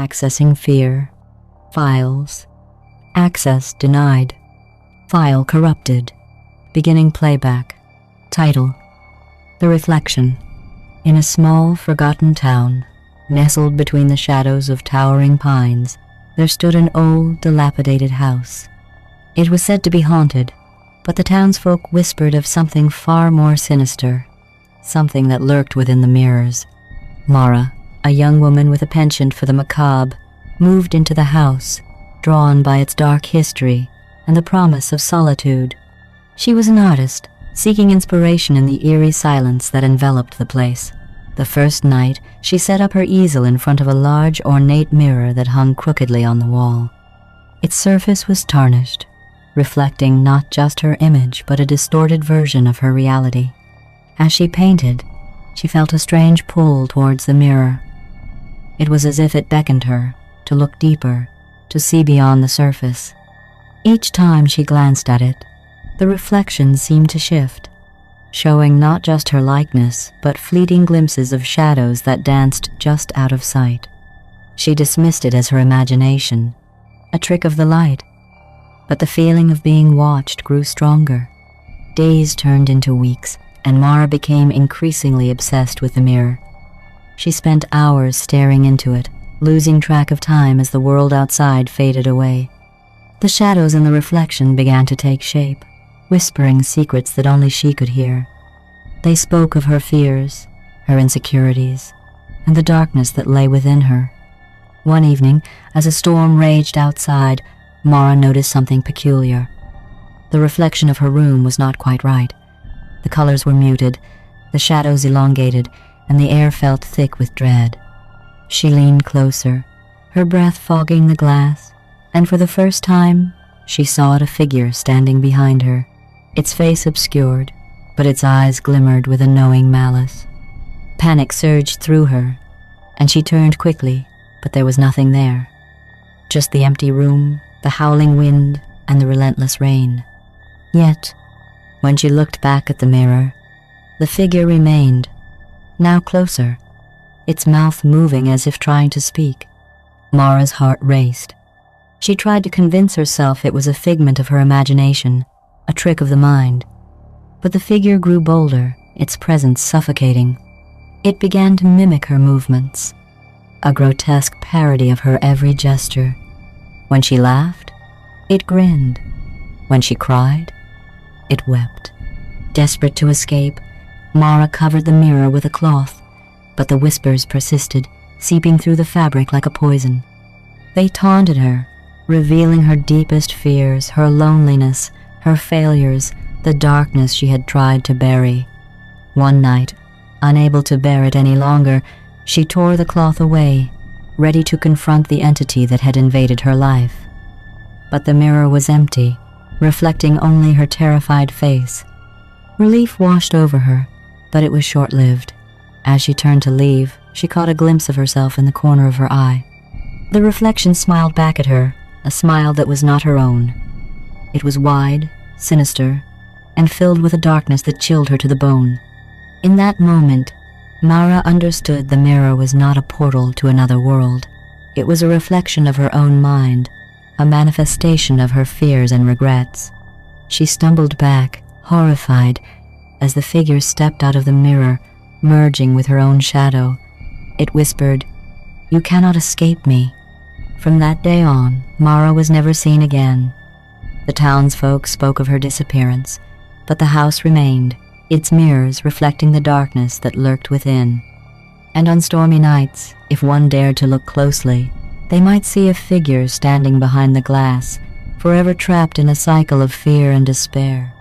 Accessing fear. Files. Access denied. File corrupted. Beginning playback. Title: The Reflection. In a small, forgotten town, nestled between the shadows of towering pines, there stood an old, dilapidated house. It was said to be haunted, but the townsfolk whispered of something far more sinister, something that lurked within the mirrors. Mara, a young woman with a penchant for the macabre, moved into the house, drawn by its dark history and the promise of solitude. She was an artist, seeking inspiration in the eerie silence that enveloped the place. The first night, she set up her easel in front of a large, ornate mirror that hung crookedly on the wall. Its surface was tarnished, reflecting not just her image but a distorted version of her reality. As she painted, she felt a strange pull towards the mirror. It was as if it beckoned her to look deeper, to see beyond the surface. Each time she glanced at it, the reflection seemed to shift, showing not just her likeness, but fleeting glimpses of shadows that danced just out of sight. She dismissed it as her imagination, a trick of the light, but the feeling of being watched grew stronger. Days turned into weeks, and Mara became increasingly obsessed with the mirror. She spent hours staring into it, losing track of time as the world outside faded away. The shadows in the reflection began to take shape, whispering secrets that only she could hear. They spoke of her fears, her insecurities, and the darkness that lay within her. One evening, as a storm raged outside, Mara noticed something peculiar. The reflection of her room was not quite right. The colors were muted, the shadows elongated, and the air felt thick with dread. She leaned closer, her breath fogging the glass, and for the first time, she saw a figure standing behind her, its face obscured, but its eyes glimmered with a knowing malice. Panic surged through her, and she turned quickly, but there was nothing there. Just the empty room, the howling wind, and the relentless rain. Yet, when she looked back at the mirror, the figure remained, now closer, its mouth moving as if trying to speak. Mara's heart raced. She tried to convince herself it was a figment of her imagination, a trick of the mind. But the figure grew bolder, its presence suffocating. It began to mimic her movements, a grotesque parody of her every gesture. When she laughed, it grinned. When she cried, it wept. Desperate to escape, Mara covered the mirror with a cloth, but the whispers persisted, seeping through the fabric like a poison. They taunted her, revealing her deepest fears, her loneliness, her failures, the darkness she had tried to bury. One night, unable to bear it any longer, she tore the cloth away, ready to confront the entity that had invaded her life. But the mirror was empty, reflecting only her terrified face. Relief washed over her, but it was short-lived. As she turned to leave, she caught a glimpse of herself in the corner of her eye. The reflection smiled back at her, a smile that was not her own. It was wide, sinister, and filled with a darkness that chilled her to the bone. In that moment, Mara understood the mirror was not a portal to another world. It was a reflection of her own mind, a manifestation of her fears and regrets. She stumbled back, horrified, as the figure stepped out of the mirror, merging with her own shadow. It whispered, "You cannot escape me." From that day on, Mara was never seen again. The townsfolk spoke of her disappearance, but the house remained, its mirrors reflecting the darkness that lurked within. And on stormy nights, if one dared to look closely, they might see a figure standing behind the glass, forever trapped in a cycle of fear and despair.